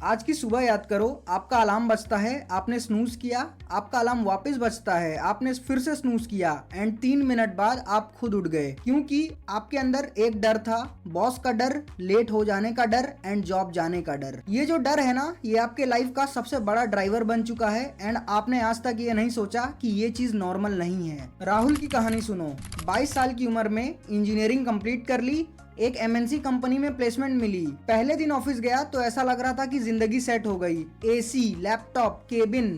आज की सुबह याद करो, आपका अलार्म बजता है, आपने स्नूज किया, आपका अलार्म वापस बजता है, आपने फिर से स्नूज किया एंड 3 मिनट बाद आप खुद उठ गए, क्योंकि आपके अंदर एक डर था, बॉस का डर, लेट हो जाने का डर एंड जॉब जाने का डर। ये जो डर है ना, ये आपके लाइफ का सबसे बड़ा ड्राइवर बन चुका है एंड आपने आज तक ये नहीं सोचा कि ये चीज नॉर्मल नहीं है। राहुल की कहानी सुनो। 22 साल की उम्र में इंजीनियरिंग कंप्लीट कर ली, एक एमएनसी कंपनी में प्लेसमेंट मिली। पहले दिन ऑफिस गया तो ऐसा लग रहा था कि जिंदगी सेट हो गई। एसी, लैपटॉप, केबिन,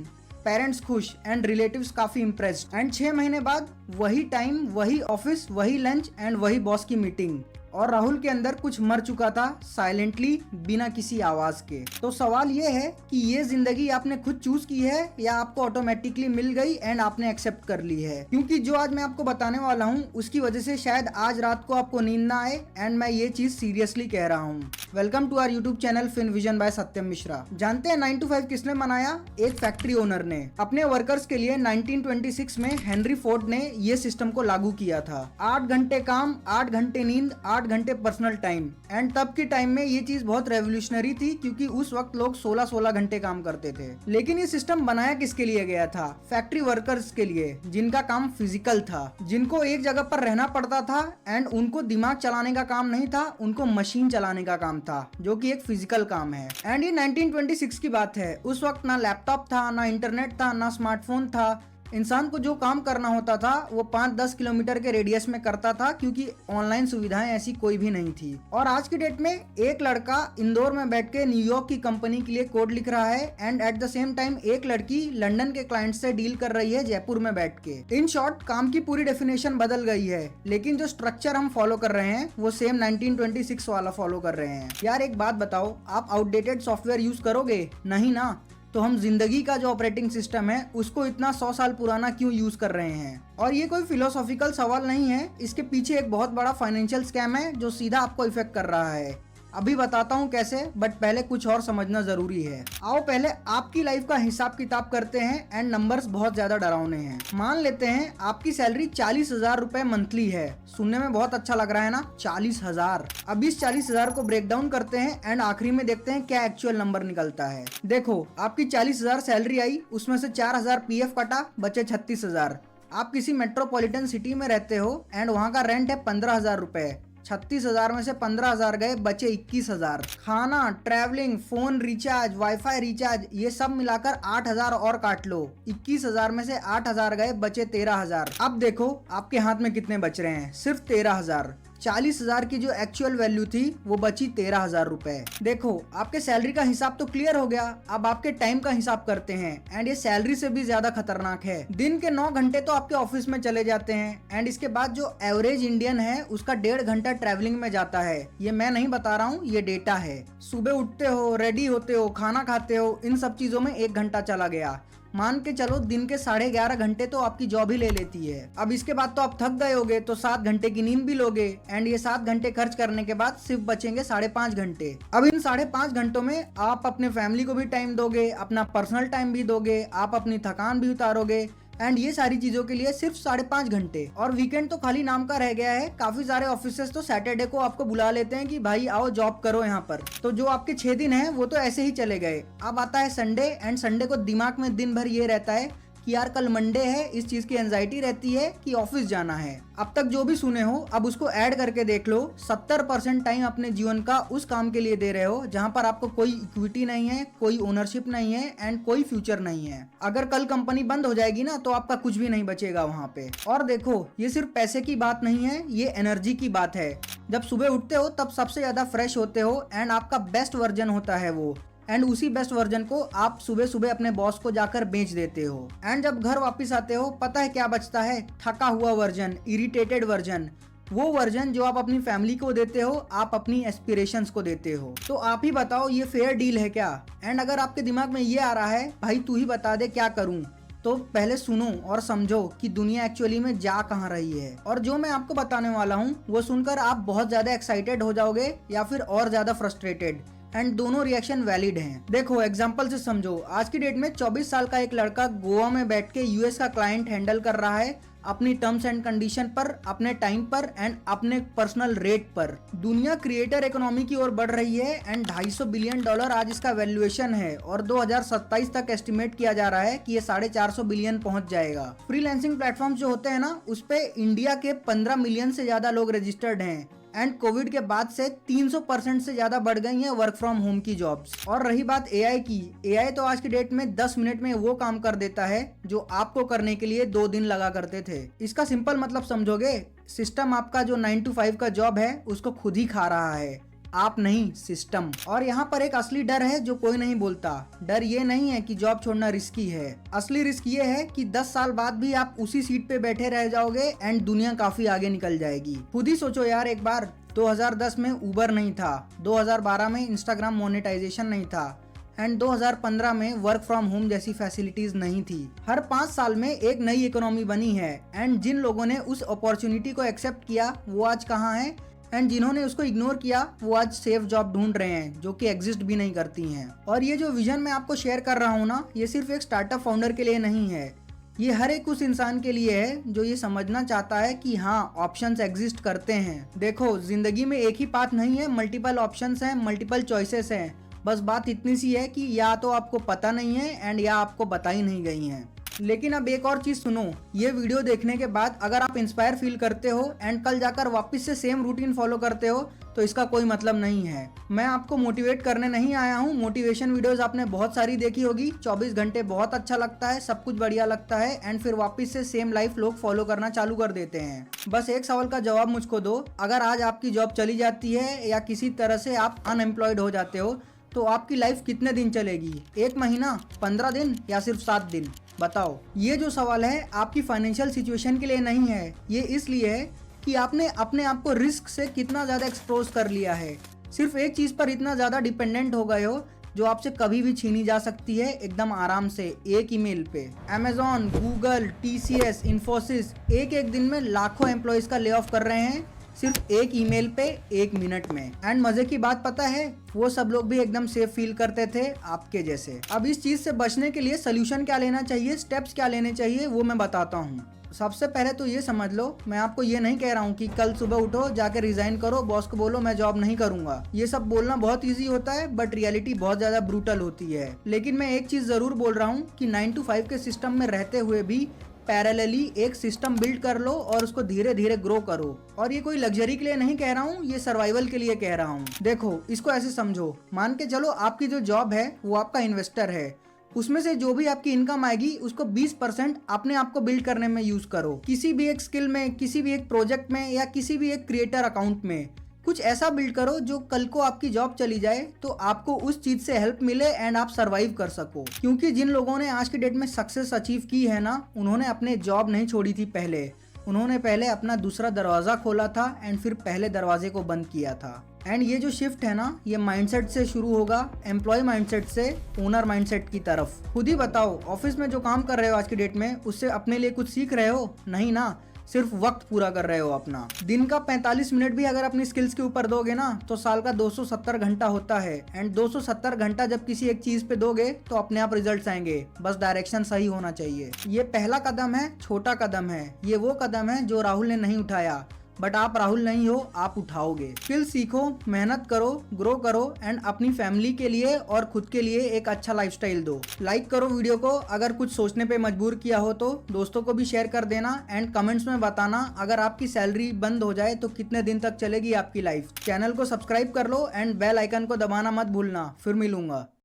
पेरेंट्स खुश एंड रिलेटिव्स काफी इम्प्रेस्ड। एंड 6 महीने बाद वही टाइम, वही ऑफिस, वही लंच एंड वही बॉस की मीटिंग। और राहुल के अंदर कुछ मर चुका था साइलेंटली, बिना किसी आवाज के। तो सवाल ये है कि ये जिंदगी आपने खुद चूज की है या आपको ऑटोमेटिकली मिल गई एंड आपने एक्सेप्ट कर ली है। क्योंकि जो आज मैं आपको बताने वाला हूँ उसकी वजह से शायद आज रात को आपको नींद ना आए एंड मैं ये चीज सीरियसली कह रहा हूँ। Welcome to our YouTube channel fin vision by Satyam Mishra. जानते हैं 9 to 5 किसने बनाया? एक फैक्ट्री ओनर ने। अपने वर्कर्स के लिए 1926 में हेनरी फोर्ड ने ये सिस्टम को लागू किया था। 8 घंटे काम, 8 घंटे नींद, 8 घंटे पर्सनल टाइम। एंड तब के टाइम में ये चीज बहुत रेवोल्यूशनरी थी, क्योंकि उस वक्त लोग 16-16 घंटे काम करते थे। लेकिन ये सिस्टम बनाया किसके लिए गया था? फैक्ट्री वर्कर्स के लिए, जिनका काम फिजिकल था, जिनको एक जगह पर रहना पड़ता था एंड उनको दिमाग चलाने का काम नहीं था, उनको मशीन चलाने का काम था, जो कि एक फिजिकल काम है। एंड ये 1926 की बात है। उस वक्त ना लैपटॉप था, ना इंटरनेट था, ना स्मार्टफोन था। इंसान को जो काम करना होता था वो 5-10 किलोमीटर के रेडियस में करता था, क्योंकि ऑनलाइन सुविधाएं ऐसी कोई भी नहीं थी। और आज की डेट में एक लड़का इंदौर में बैठ के न्यूयॉर्क की कंपनी के लिए कोड लिख रहा है and at the same time एक लड़की लंदन के क्लाइंट से डील कर रही है जयपुर में बैठ के। इन शॉर्ट, काम की पूरी डेफिनेशन बदल गई है, लेकिन जो स्ट्रक्चर हम फॉलो कर रहे हैं वो सेम 1926 वाला फॉलो कर रहे हैं। यार एक बात बताओ, आप आउटडेटेड सॉफ्टवेयर यूज करोगे? नहीं ना। तो हम जिंदगी का जो ऑपरेटिंग सिस्टम है उसको इतना 100 साल पुराना क्यों यूज कर रहे हैं? और ये कोई फिलोसॉफिकल सवाल नहीं है, इसके पीछे एक बहुत बड़ा फाइनेंशियल स्कैम है जो सीधा आपको इफेक्ट कर रहा है। अभी बताता हूँ कैसे, बट पहले कुछ और समझना जरूरी है। आओ पहले आपकी लाइफ का हिसाब किताब करते हैं एंड नंबर्स बहुत ज्यादा डरावने हैं। मान लेते हैं आपकी सैलरी 40,000 रुपए मंथली है। सुनने में बहुत अच्छा लग रहा है ना? 40,000। अब इस 40,000 को ब्रेक डाउन करते हैं एंड आखिरी में देखते हैं क्या एक्चुअल नंबर निकलता है। देखो, आपकी 40,000 सैलरी आई, उसमें से 4,000 पीएफ कटा, बचे 36,000। आप किसी मेट्रोपॉलिटन सिटी में रहते हो एंड वहाँ का रेंट है 15,000 रुपए। 36,000 में से 15,000 गए, बचे 21,000। खाना, travelling, phone recharge, wifi recharge, ये सब मिलाकर 8,000 और काट लो। 21,000 में से 8,000 गए, बचे 13,000। अब देखो आपके हाथ में कितने बच रहे हैं? सिर्फ 13,000। 40,000 की जो एक्चुअल वैल्यू थी वो बची 13,000 रुपए। देखो, आपके सैलरी का हिसाब तो क्लियर हो गया। अब आपके टाइम का हिसाब करते हैं एंड ये सैलरी से भी ज्यादा खतरनाक है। दिन के 9 घंटे तो आपके ऑफिस में चले जाते हैं एंड इसके बाद जो एवरेज इंडियन है उसका 1.5 घंटा ट्रैवलिंग में जाता है। ये मैं नहीं बता रहा हूँ, ये डेटा है। सुबह उठते हो, रेडी होते हो, खाना खाते हो, इन सब चीजों में 1 घंटा चला गया। मान के चलो दिन के 11.5 घंटे तो आपकी जॉब ही ले लेती है। अब इसके बाद तो आप थक गए होगे, तो 7 घंटे की नींद भी लोगे एंड ये 7 घंटे खर्च करने के बाद सिर्फ बचेंगे 5.5 घंटे। अब इन 5.5 घंटों में आप अपने फैमिली को भी टाइम दोगे, अपना पर्सनल टाइम भी दोगे, आप अपनी थकान भी उतारोगे एंड ये सारी चीजों के लिए सिर्फ 5.5 घंटे। और वीकेंड तो खाली नाम का रह गया है। काफी सारे ऑफिसेस तो सैटरडे को आपको बुला लेते हैं कि भाई आओ जॉब करो यहाँ पर। तो जो आपके 6 दिन है वो तो ऐसे ही चले गए। अब आता है संडे एंड संडे को दिमाग में दिन भर ये रहता है कि यार कल मंडे है, इस चीज की एंजाइटी रहती है कि ऑफिस जाना है। अब तक जो भी सुने हो, अब उसको ऐड करके देख लो। 70% टाइम अपने जीवन का उस काम के लिए दे रहे हो जहां पर आपको कोई इक्विटी नहीं है, कोई ओनरशिप नहीं है एंड कोई फ्यूचर नहीं है। अगर कल कंपनी बंद हो जाएगी ना तो आपका कुछ भी नहीं बचेगा वहां पे। और देखो, ये सिर्फ पैसे की बात नहीं है, ये एनर्जी की बात है। जब सुबह उठते हो तब सबसे ज्यादा फ्रेश होते हो एंड आपका बेस्ट वर्जन होता है वो। एंड उसी बेस्ट वर्जन को आप सुबह सुबह अपने बॉस को जाकर बेच देते हो। एंड जब घर वापस आते हो, पता है क्या बचता है? थका हुआ वर्जन, इरिटेटेड वर्जन। वो वर्जन जो आप अपनी फैमिली को देते हो, आप अपनी एस्पिरेशंस को देते हो। तो आप ही बताओ, ये फेयर डील है क्या? एंड अगर आपके दिमाग में ये आ रहा है भाई तू ही बता दे क्या करूं, तो पहले सुनो और समझो कि दुनिया एक्चुअली में जा कहाँ रही है। और जो मैं आपको बताने वाला हूँ वो सुनकर आप बहुत ज्यादा एक्साइटेड हो जाओगे या फिर और ज्यादा फ्रस्ट्रेटेड। एंड दोनों रिएक्शन वैलिड हैं। देखो एग्जांपल से समझो, आज की डेट में 24 साल का एक लड़का गोवा में बैठ के यूएस का क्लाइंट हैंडल कर रहा है अपनी टर्म्स एंड कंडीशन पर, अपने टाइम पर एंड अपने पर्सनल रेट पर। दुनिया क्रिएटर इकोनॉमी की ओर बढ़ रही है एंड $250 बिलियन आज इसका वैल्यूएशन है और 2027 तक एस्टिमेट किया जा रहा है कि ये 450 बिलियन पहुंच जाएगा। फ्रीलांसिंग प्लेटफॉर्म जो होते हैं ना, उस पे इंडिया के 15 मिलियन से ज्यादा लोग रजिस्टर्ड हैं एंड कोविड के बाद से 300% से ज्यादा बढ़ गई हैं वर्क फ्रॉम होम की जॉब्स। और रही बात एआई की, एआई तो आज की डेट में 10 मिनट में वो काम कर देता है जो आपको करने के लिए 2 दिन लगा करते थे। इसका सिंपल मतलब समझोगे, सिस्टम आपका जो 9 to 5 का जॉब है उसको खुद ही खा रहा है, आप नहीं, सिस्टम। और यहाँ पर एक असली डर है जो कोई नहीं बोलता। डर ये नहीं है कि जॉब छोड़ना रिस्की है, असली रिस्क ये है कि 10 साल बाद भी आप उसी सीट पे बैठे रह जाओगे एंड दुनिया काफी आगे निकल जाएगी। खुद ही सोचो यार एक बार, 2010 में उबर नहीं था, 2012 में इंस्टाग्राम मोनेटाइजेशन नहीं था एंड 2015 में वर्क फ्रॉम होम जैसी फैसिलिटीज नहीं थी। हर 5 साल में एक नई इकोनॉमी बनी है एंड जिन लोगों ने उस अपॉर्चुनिटी को एक्सेप्ट किया वो आज कहाँ हैं एंड जिन्होंने उसको इग्नोर किया वो आज सेफ जॉब ढूंढ रहे हैं जो कि एग्जिस्ट भी नहीं करती हैं। और ये जो विजन मैं आपको शेयर कर रहा हूँ ना, ये सिर्फ एक स्टार्टअप फाउंडर के लिए नहीं है, ये हर एक उस इंसान के लिए है जो ये समझना चाहता है कि हाँ, ऑप्शंस एग्जिस्ट करते हैं। देखो जिंदगी में एक ही पाथ नहीं है, मल्टीपल ऑप्शंस हैं, मल्टीपल चॉइसेस हैं। बस बात इतनी सी है कि या तो आपको पता नहीं है एंड या आपको बताई नहीं गई हैं। लेकिन अब एक और चीज सुनो, ये वीडियो देखने के बाद अगर आप इंस्पायर फील करते हो एंड कल जाकर वापस से सेम रूटीन फॉलो करते हो तो इसका कोई मतलब नहीं है। मैं आपको मोटिवेट करने नहीं आया हूँ। मोटिवेशन वीडियोस आपने बहुत सारी देखी होगी, 24 घंटे बहुत अच्छा लगता है, सब कुछ बढ़िया लगता है एंड फिर वापस से सेम लाइफ लोग फॉलो करना चालू कर देते हैं। बस एक सवाल का जवाब मुझको दो, अगर आज आपकी जॉब चली जाती है या किसी तरह से आप अनएम्प्लॉयड हो जाते हो तो आपकी लाइफ कितने दिन चलेगी? 1 महीना, 15 दिन या सिर्फ 7 दिन? बताओ। ये जो सवाल है आपकी फाइनेंशियल सिचुएशन के लिए नहीं है, ये इसलिए है कि आपने अपने आप को रिस्क से कितना ज़्यादा एक्सपोज कर लिया है। सिर्फ एक चीज़ पर इतना ज़्यादा डिपेंडेंट हो गए हो जो आपसे कभी भी छीनी जा सकती है एकदम आराम से, एक ईमेल पे। अमेजॉन, गूगल, TCS, इन्फोसिस एक एक दिन में लाखों एम्प्लॉयज़ का ले ऑफ कर रहे हैं सिर्फ एक ईमेल पे 1 मिनट में। एंड मजे की बात पता है, वो सब लोग भी एकदम सेफ फील करते थे आपके जैसे। अब इस चीज से बचने के लिए सोल्यूशन क्या लेना चाहिए, स्टेप्स क्या लेने चाहिए, वो मैं बताता हूँ। सबसे पहले तो ये समझ लो, मैं आपको ये नहीं कह रहा हूँ कि कल सुबह उठो जाके रिजाइन करो, बॉस को बोलो मैं जॉब नहीं करूंगा। ये सब बोलना बहुत इजी होता है बट रियलिटी बहुत ज्यादा ब्रूटल होती है। लेकिन मैं एक चीज जरूर बोल रहा हूँ कि 9 to 5 के सिस्टम में रहते हुए भी पैरेलली एक सिस्टम बिल्ड कर लो और उसको धीरे धीरे ग्रो करो। और ये कोई लग्जरी के लिए नहीं कह रहा हूँ, ये सर्वाइवल के लिए कह रहा हूँ। देखो इसको ऐसे समझो, मान के चलो आपकी जो जॉब है वो आपका इन्वेस्टर है, उसमें से जो भी आपकी इनकम आएगी उसको 20% अपने आप को बिल्ड करने में यूज करो। किसी भी एक स्किल में, किसी भी एक प्रोजेक्ट में या किसी भी एक क्रिएटर अकाउंट में कुछ ऐसा बिल्ड करो जो कल को आपकी जॉब चली जाए तो आपको उस चीज से हेल्प मिले एंड आप सरवाइव कर सको। क्योंकि जिन लोगों ने आज की डेट में सक्सेस अचीव की है ना, उन्होंने अपने जॉब नहीं छोड़ी थी पहले, उन्होंने पहले अपना दूसरा दरवाजा खोला था एंड फिर पहले दरवाजे को बंद किया था। एंड ये जो शिफ्ट है ना, ये माइंडसेट से शुरू होगा, एम्प्लॉय माइंडसेट से ओनर माइंडसेट की तरफ। खुद ही बताओ, ऑफिस में जो काम कर रहे हो आज की डेट में, उससे अपने लिए कुछ सीख रहे हो? नहीं ना, सिर्फ वक्त पूरा कर रहे हो अपना। दिन का 45 मिनट भी अगर अपनी स्किल्स के ऊपर दोगे ना तो साल का 270 घंटा होता है एंड 270 घंटा जब किसी एक चीज पे दोगे तो अपने आप रिजल्ट्स आएंगे, बस डायरेक्शन सही होना चाहिए। ये पहला कदम है, छोटा कदम है, ये वो कदम है जो राहुल ने नहीं उठाया, बट आप राहुल नहीं हो, आप उठाओगे। स्किल सीखो, मेहनत करो, ग्रो करो एंड अपनी फैमिली के लिए और खुद के लिए एक अच्छा लाइफस्टाइल दो। लाइक करो वीडियो को, अगर कुछ सोचने पे मजबूर किया हो तो दोस्तों को भी शेयर कर देना एंड कमेंट्स में बताना अगर आपकी सैलरी बंद हो जाए तो कितने दिन तक चलेगी आपकी लाइफ। चैनल को सब्सक्राइब कर लो एंड बेल आइकन को दबाना मत भूलना। फिर मिलूंगा।